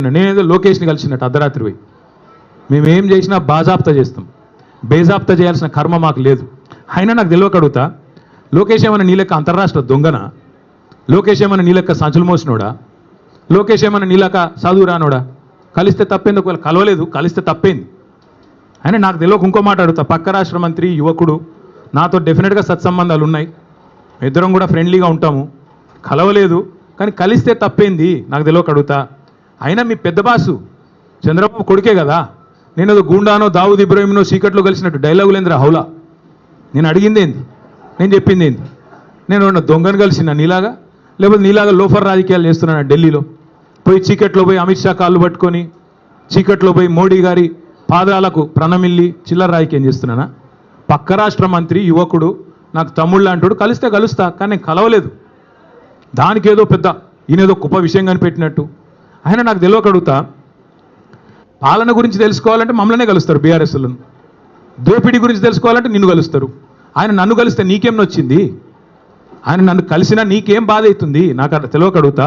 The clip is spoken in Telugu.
నేనేదో లోకేష్ని కలిసినట్టు అర్ధరాత్రి పోయి మేమేం చేసినా బాజాప్తా చేస్తాం, బేజాప్తా చేయాల్సిన కర్మ మాకు లేదు. అయినా నాకు తెలియక అడుగుతా, లోకేష్ ఏమన్నా నీ లెక్క అంతర్రాష్ట్ర దొంగనా? లోకేష్ ఏమన్నా నీ లెక్క సంచులు మోసినోడా? లోకేష్ ఏమన్నా నీ లెక్క చదువు రానోడా? కలిస్తే తప్పేంది, ఒకవేళ కలవలేదు కలిస్తే తప్పేంది? అయినా నాకు తెలియక ఇంకో మాట అడుగుతా, పక్క రాష్ట్ర మంత్రి యువకుడు, నాతో డెఫినెట్గా సత్సంబంధాలు ఉన్నాయి, ఇద్దరం కూడా ఫ్రెండ్లీగా ఉంటాము, కలవలేదు కానీ కలిస్తే తప్పేంది? నాకు తెలియక అడుగుతా. అయినా మీ పెద్ద బాసు చంద్రబాబు కొడుకే కదా, నేను ఏదో గూండానో దావుద్ ఇబ్రాహింనో చీకట్లో కలిసినట్టు డైలాగులేంద్రా హౌలా. నేను అడిగింది ఏంది, నేను చెప్పింది ఏంది? నేను దొంగను కలిసిన నీలాగా, లేకపోతే నీలాగా లోఫర్ రాజకీయాలు చేస్తున్నాను ఢిల్లీలో పోయి, చీకట్లో పోయి అమిత్ షా కాళ్ళు పట్టుకొని, చీకట్లో పోయి మోడీ గారి పాదాలకు ప్రణమిల్లి చిల్లర రాజకీయం చేస్తున్నానా? పక్క రాష్ట్ర మంత్రి యువకుడు నాకు తమ్ముళ్ళు అంటాడు, కలిస్తే కలుస్తా కానీ నేను కలవలేదు. దానికి ఏదో పెద్ద ఈయనేదో గొప్ప విషయం కనిపెట్టినట్టు. అయినా నాకు తెలియక అడుగుతా, పాలన గురించి తెలుసుకోవాలంటే మమ్మల్నే కలుస్తారు బీఆర్ఎస్లను, దోపిడీ గురించి తెలుసుకోవాలంటే నిన్ను కలుస్తారు. ఆయన నన్ను కలిస్తే నీకేం నొచ్చింది? ఆయన నన్ను కలిసినా నీకేం బాధ అవుతుంది? నాకు తెలియక అడుగుతా.